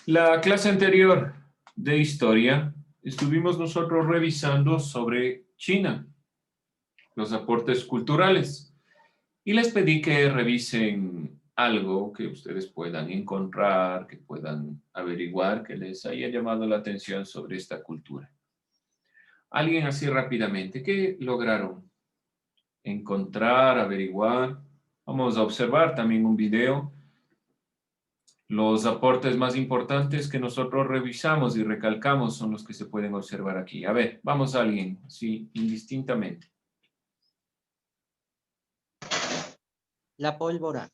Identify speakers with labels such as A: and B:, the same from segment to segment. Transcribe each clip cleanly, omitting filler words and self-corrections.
A: La clase anterior de historia estuvimos nosotros revisando sobre China, los aportes culturales, y les pedí que revisen algo que ustedes puedan encontrar, que puedan averiguar, que les haya llamado la atención sobre esta cultura. Alguien así rápidamente, ¿qué lograron encontrar, averiguar? Vamos a observar también un video. Los aportes más importantes que nosotros revisamos y recalcamos son los que se pueden observar aquí. A ver, vamos a alguien, sí, indistintamente.
B: La pólvora.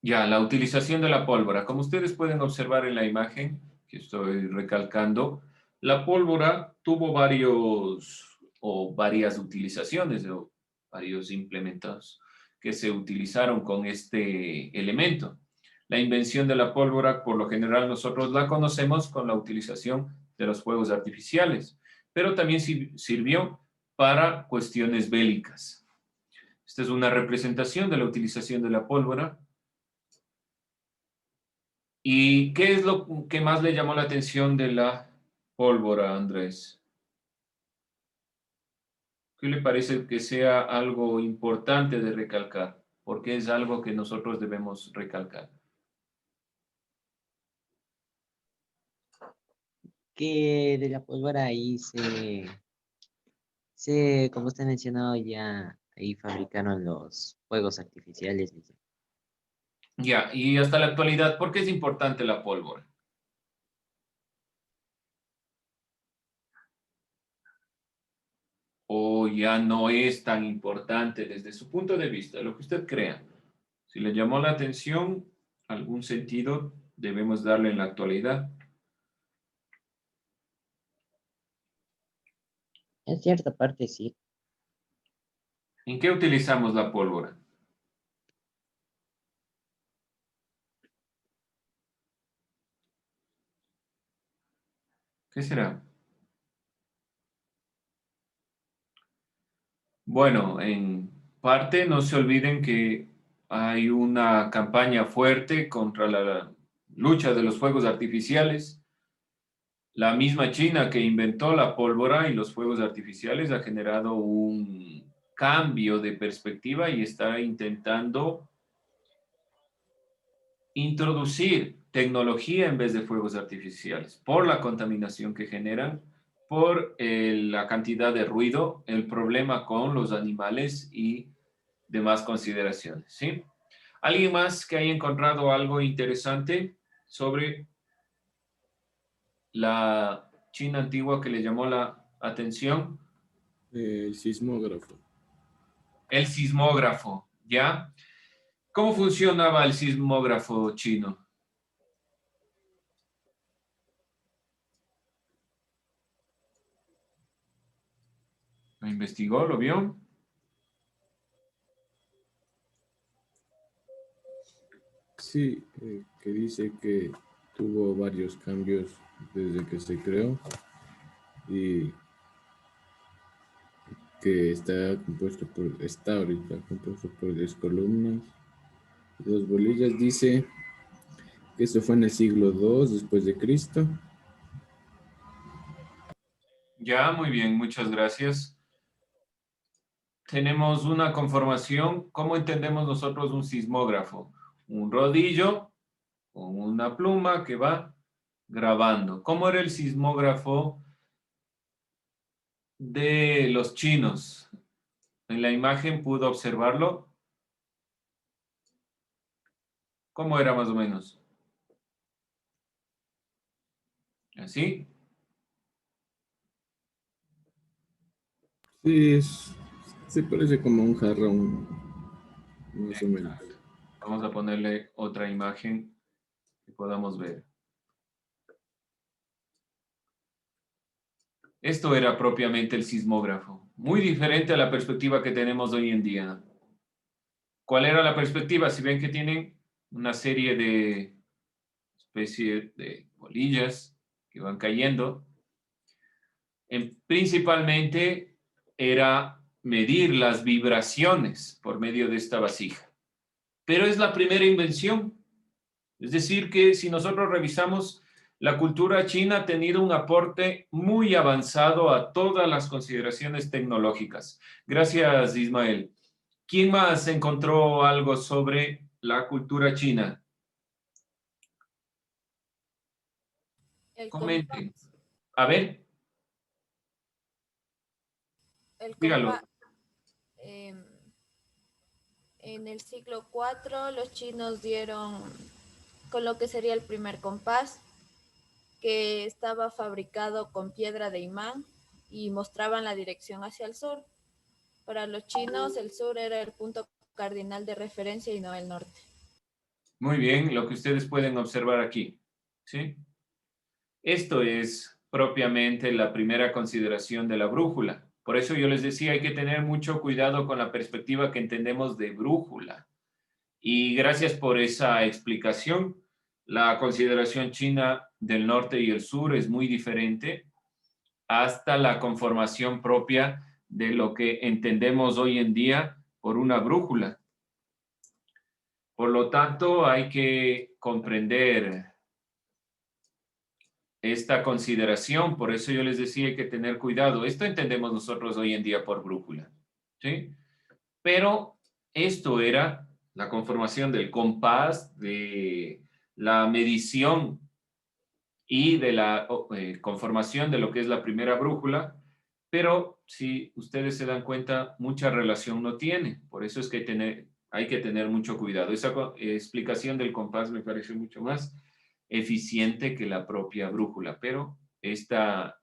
A: Ya, la utilización de la pólvora. Como ustedes pueden observar en la imagen que estoy recalcando, la pólvora tuvo varias utilizaciones o varios implementos que se utilizaron con este elemento. La invención de la pólvora, por lo general, nosotros la conocemos con la utilización de los fuegos artificiales, pero también sirvió para cuestiones bélicas. Esta es una representación de la utilización de la pólvora. ¿Y qué es lo que más le llamó la atención de la pólvora, Andrés? ¿Qué le parece que sea algo importante de recalcar? Porque es algo que nosotros debemos recalcar.
B: Que de la pólvora ahí como usted mencionó, ya ahí fabricaron los fuegos artificiales. Dice.
A: Ya, y hasta la actualidad, ¿por qué es importante la pólvora? O ya no es tan importante desde su punto de vista, lo que usted crea. Si le llamó la atención, algún sentido debemos darle en la actualidad.
B: En cierta parte sí.
A: ¿En qué utilizamos la pólvora? ¿Qué será? Bueno, en parte no se olviden que hay una campaña fuerte contra la lucha de los fuegos artificiales. La misma China que inventó la pólvora y los fuegos artificiales ha generado un cambio de perspectiva y está intentando introducir tecnología en vez de fuegos artificiales por la contaminación que generan, por la cantidad de ruido, el problema con los animales y demás consideraciones, ¿sí? ¿Alguien más que haya encontrado algo interesante sobre la China antigua que le llamó la atención?
C: El sismógrafo.
A: El sismógrafo, ¿ya? ¿Cómo funcionaba el sismógrafo chino? ¿Lo investigó? ¿Lo vio?
C: Sí, que dice que tuvo varios cambios desde que se creó y que está ahorita compuesto por 10 columnas y 2 bolillas. Dice que eso fue en el siglo II después de Cristo.
A: Ya, muy bien, muchas gracias. Tenemos una conformación. ¿Cómo entendemos nosotros un sismógrafo? Un rodillo con una pluma que va grabando. ¿Cómo era el sismógrafo de los chinos? En la imagen pudo observarlo. ¿Cómo era más o menos? ¿Así?
C: Sí, se parece como un jarrón, más o menos.
A: Vamos a ponerle otra imagen que podamos ver. Esto era propiamente el sismógrafo, muy diferente a la perspectiva que tenemos hoy en día. ¿Cuál era la perspectiva? Si ven que tienen una serie de especie de bolillas que van cayendo, principalmente era medir las vibraciones por medio de esta vasija. Pero es la primera invención Es decir, que si nosotros revisamos, la cultura china ha tenido un aporte muy avanzado a todas las consideraciones tecnológicas. Gracias, Ismael. ¿Quién más encontró algo sobre la cultura china?
D: El
A: Comente.
D: compás.
A: A ver,
D: El
A: dígalo.
D: compás. em, en el siglo IV los chinos dieron con lo que sería el primer compás, que estaba fabricado con piedra de imán y mostraban la dirección hacia el sur. Para los chinos el sur era el punto cardinal de referencia y no el norte.
A: Muy bien, lo que ustedes pueden observar aquí. ¿Sí? Esto es propiamente la primera consideración de la brújula. Por eso yo les decía, hay que tener mucho cuidado con la perspectiva que entendemos de brújula. Y gracias por esa explicación. La consideración china del norte y el sur es muy diferente hasta la conformación propia de lo que entendemos hoy en día por una brújula. Por lo tanto, hay que comprender esta consideración, por eso yo les decía hay que tener cuidado. Esto entendemos nosotros hoy en día por brújula, ¿sí? Pero esto era la conformación del compás, de la medición y de la conformación de lo que es la primera brújula, pero si ustedes se dan cuenta, mucha relación no tiene. Por eso es que hay que tener mucho cuidado. Esa explicación del compás me parece mucho más eficiente que la propia brújula, pero esta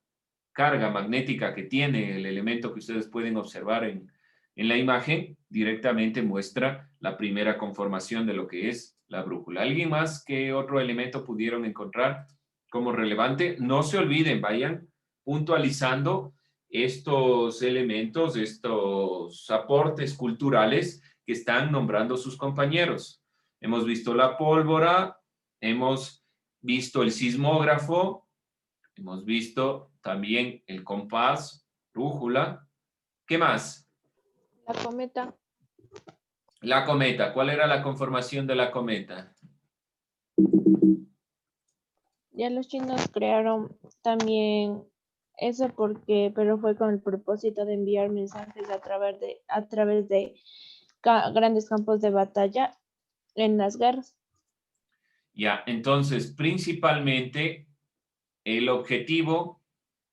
A: carga magnética que tiene el elemento que ustedes pueden observar en la imagen directamente muestra la primera conformación de lo que es la brújula. ¿Alguien más qué otro elemento pudieron encontrar como relevante? No se olviden, vayan puntualizando estos elementos, estos aportes culturales que están nombrando sus compañeros. Hemos visto la pólvora, hemos visto el sismógrafo, hemos visto también el compás, brújula. ¿Qué más?
E: La cometa.
A: La cometa. ¿Cuál era la conformación de la cometa?
E: Ya los chinos crearon también eso pero fue con el propósito de enviar mensajes a través de grandes campos de batalla en las guerras.
A: Ya, entonces, principalmente el objetivo,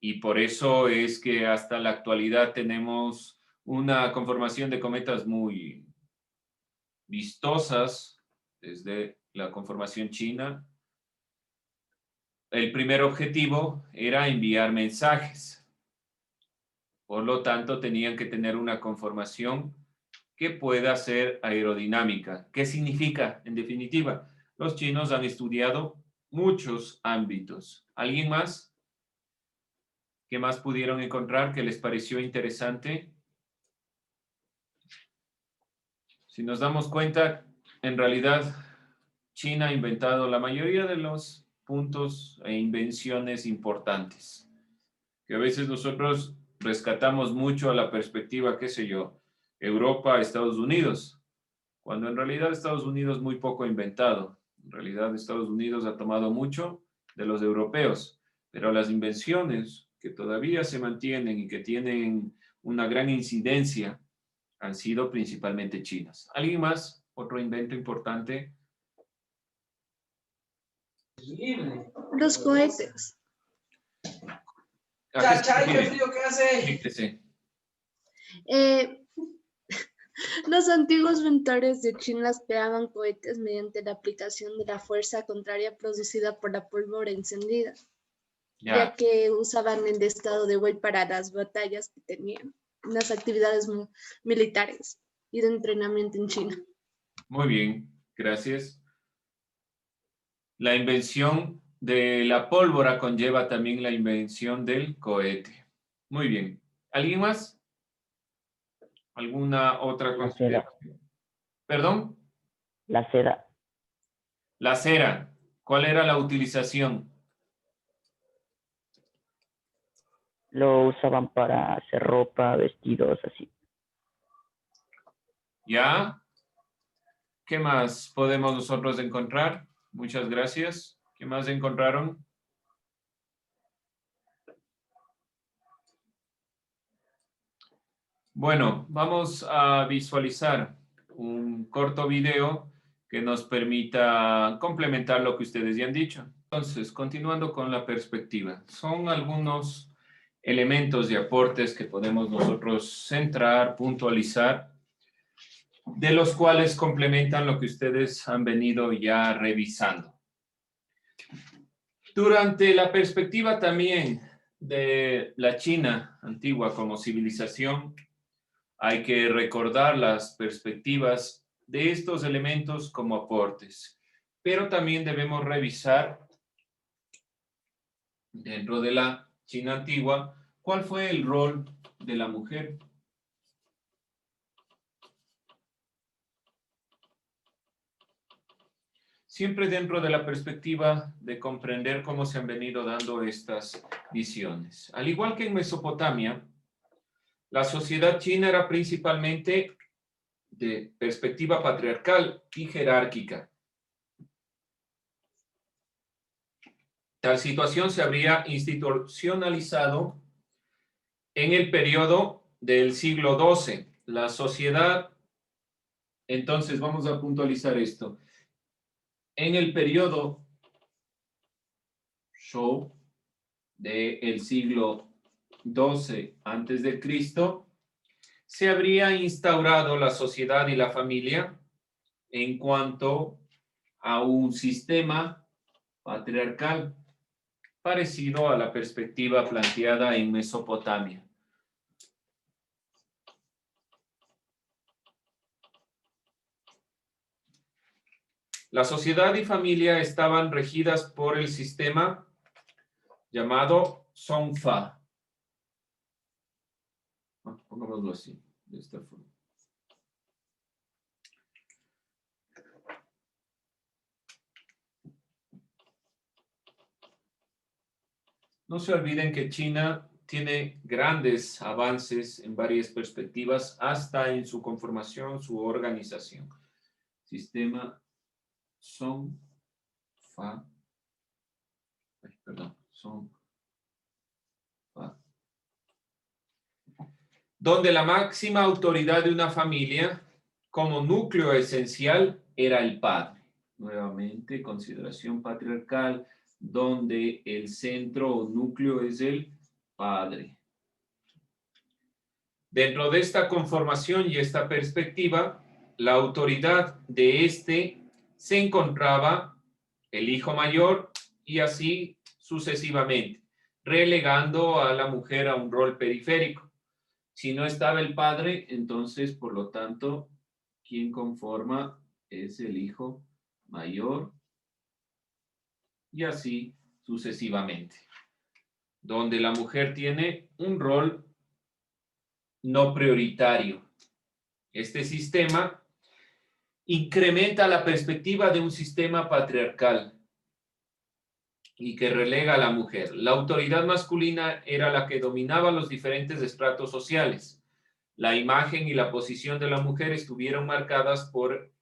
A: y por eso es que hasta la actualidad tenemos una conformación de cometas muy vistosas desde la conformación china. El primer objetivo era enviar mensajes. Por lo tanto, tenían que tener una conformación que pueda ser aerodinámica. ¿Qué significa? En definitiva, los chinos han estudiado muchos ámbitos. ¿Alguien más? ¿Qué más pudieron encontrar que les pareció interesante? Si nos damos cuenta, en realidad, China ha inventado la mayoría de los puntos e invenciones importantes, que a veces nosotros rescatamos mucho a la perspectiva, qué sé yo, Europa, Estados Unidos, cuando en realidad Estados Unidos muy poco ha inventado. En realidad Estados Unidos ha tomado mucho de los europeos, pero las invenciones que todavía se mantienen y que tienen una gran incidencia han sido principalmente chinas. ¿Alguien más? ¿Otro invento importante?
F: Los cohetes.
A: ¿A qué se
G: Chay, qué
A: refiere?
G: frío que hace.
A: Explíquese.
F: Los antiguos inventores de China creaban cohetes mediante la aplicación de la fuerza contraria producida por la pólvora encendida, ya que usaban el estado de Wei para las batallas que tenían, las actividades militares y de entrenamiento en China.
A: Muy bien, gracias. La invención de la pólvora conlleva también la invención del cohete. Muy bien. ¿Alguien más? ¿Alguna otra consideración? ¿Perdón?
H: La cera.
A: La cera. ¿Cuál era la utilización?
H: Lo usaban para hacer ropa, vestidos, así.
A: ¿Ya? ¿Qué más podemos nosotros encontrar? Muchas gracias. ¿Qué más encontraron? Bueno, vamos a visualizar un corto video que nos permita complementar lo que ustedes ya han dicho. Entonces, continuando con la perspectiva, son algunos elementos y aportes que podemos nosotros centrar, puntualizar, de los cuales complementan lo que ustedes han venido ya revisando. Durante la perspectiva también de la China antigua como civilización, hay que recordar las perspectivas de estos elementos como aportes, pero también debemos revisar dentro de la China antigua cuál fue el rol de la mujer. Siempre dentro de la perspectiva de comprender cómo se han venido dando estas visiones. Al igual que en Mesopotamia, la sociedad china era principalmente de perspectiva patriarcal y jerárquica. Tal situación se habría institucionalizado en el periodo del siglo XII. La sociedad, entonces vamos a puntualizar esto. En el periodo Zhou del siglo XII antes de Cristo, se habría instaurado la sociedad y la familia en cuanto a un sistema patriarcal parecido a la perspectiva planteada en Mesopotamia. La sociedad y familia estaban regidas por el sistema llamado Songfa. Pongámoslo así, de esta forma. No se olviden que China tiene grandes avances en varias perspectivas, hasta en su conformación, su organización. Sistema Songfa. Songfa. Donde la máxima autoridad de una familia como núcleo esencial era el padre. Nuevamente, consideración patriarcal, donde el centro o núcleo es el padre. Dentro de esta conformación y esta perspectiva, la autoridad de este se encontraba el hijo mayor y así sucesivamente, relegando a la mujer a un rol periférico. Si no estaba el padre, entonces, por lo tanto, quien conforma es el hijo mayor y así sucesivamente, donde la mujer tiene un rol no prioritario. Este sistema incrementa la perspectiva de un sistema patriarcal y que relega a la mujer. La autoridad masculina era la que dominaba los diferentes estratos sociales. La imagen y la posición de la mujer estuvieron marcadas por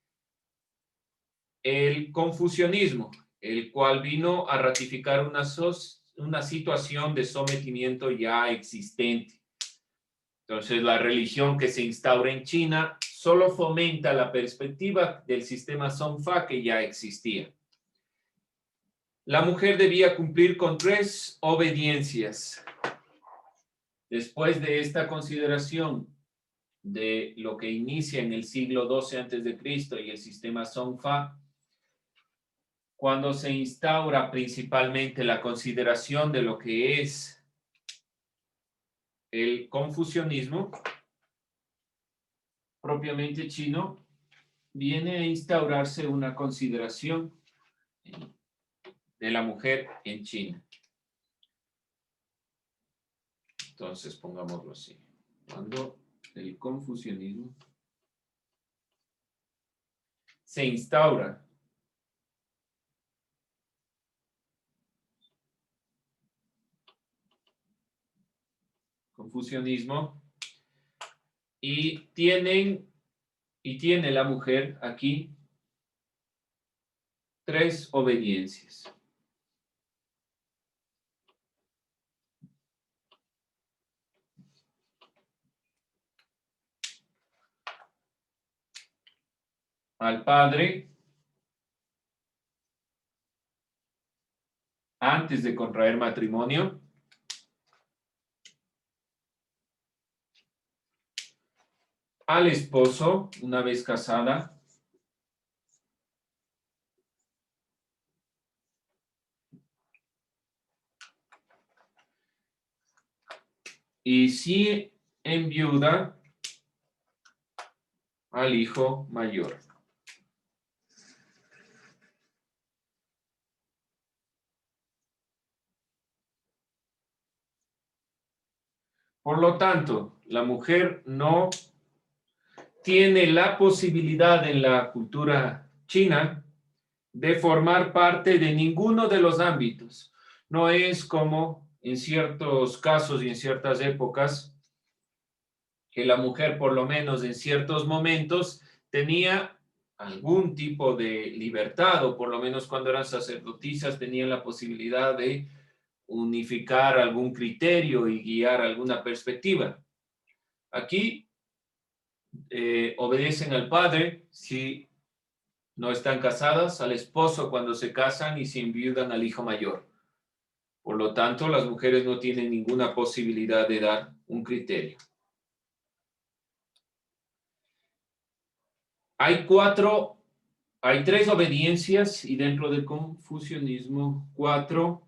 A: el confucianismo, el cual vino a ratificar una situación de sometimiento ya existente. Entonces, la religión que se instaura en China solo fomenta la perspectiva del sistema Songfa que ya existía. La mujer debía cumplir con 3 obediencias. Después de esta consideración de lo que inicia en el siglo XII a.C. y el sistema Songfa, cuando se instaura principalmente la consideración de lo que es el confucianismo, propiamente chino, viene a instaurarse una consideración de la mujer en China. Entonces, pongámoslo así. Cuando el confucianismo se instaura y tiene la mujer aquí 3 obediencias. Al padre, antes de contraer matrimonio, al esposo, una vez casada, y si enviuda, al hijo mayor. Por lo tanto, la mujer no tiene la posibilidad en la cultura china de formar parte de ninguno de los ámbitos. No es como en ciertos casos y en ciertas épocas que la mujer, por lo menos en ciertos momentos, tenía algún tipo de libertad, o por lo menos cuando eran sacerdotisas tenían la posibilidad de unificar algún criterio y guiar alguna perspectiva. Aquí obedecen al padre si no están casadas, al esposo cuando se casan y se enviudan al hijo mayor. Por lo tanto, las mujeres no tienen ninguna posibilidad de dar un criterio. Hay 3 obediencias y dentro del confucianismo 4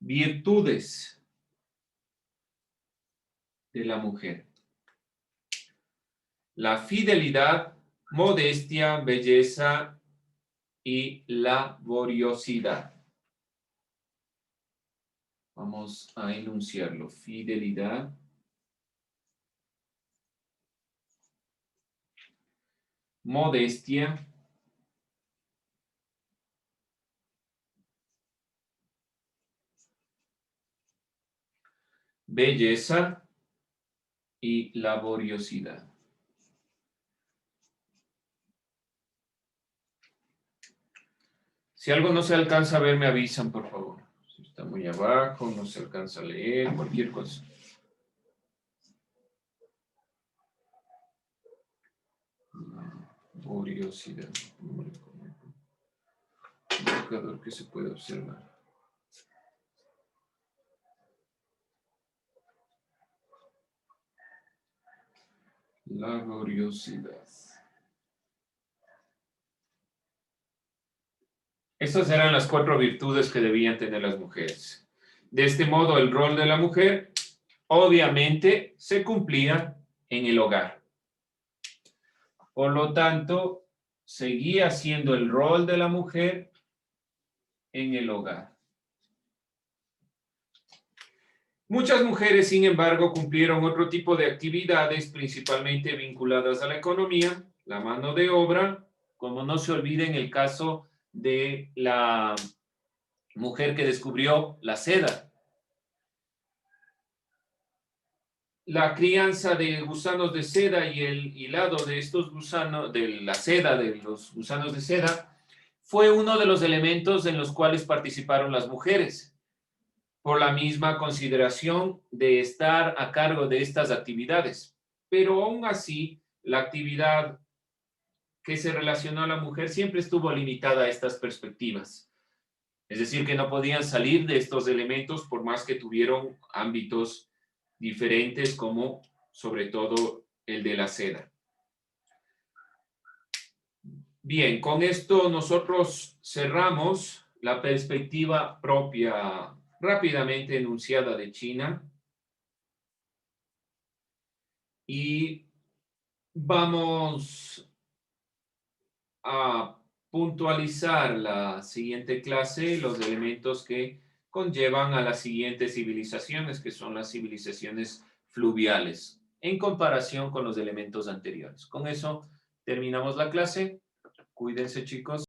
A: virtudes de la mujer. La fidelidad, modestia, belleza y laboriosidad. Vamos a enunciarlo. Fidelidad, modestia, belleza y laboriosidad. Si algo no se alcanza a ver, me avisan, por favor. Si está muy abajo, no se alcanza a leer, cualquier cosa. Laboriosidad. Un indicador que se puede observar. Laboriosidad. Estas eran las 4 virtudes que debían tener las mujeres. De este modo, el rol de la mujer, obviamente, se cumplía en el hogar. Por lo tanto, seguía siendo el rol de la mujer en el hogar. Muchas mujeres, sin embargo, cumplieron otro tipo de actividades, principalmente vinculadas a la economía, la mano de obra, como no se olvide en el caso de la mujer que descubrió la seda. La crianza de gusanos de seda y el hilado de estos gusanos, de la seda, de los gusanos de seda, fue uno de los elementos en los cuales participaron las mujeres, por la misma consideración de estar a cargo de estas actividades. Pero aún así, la actividad que se relacionó a la mujer siempre estuvo limitada a estas perspectivas. Es decir, que no podían salir de estos elementos por más que tuvieron ámbitos diferentes, como sobre todo el de la seda. Bien, con esto nosotros cerramos la perspectiva propia, rápidamente enunciada de China. Y vamos a puntualizar la siguiente clase, los elementos que conllevan a las siguientes civilizaciones, que son las civilizaciones fluviales, en comparación con los elementos anteriores. Con eso terminamos la clase. Cuídense, chicos.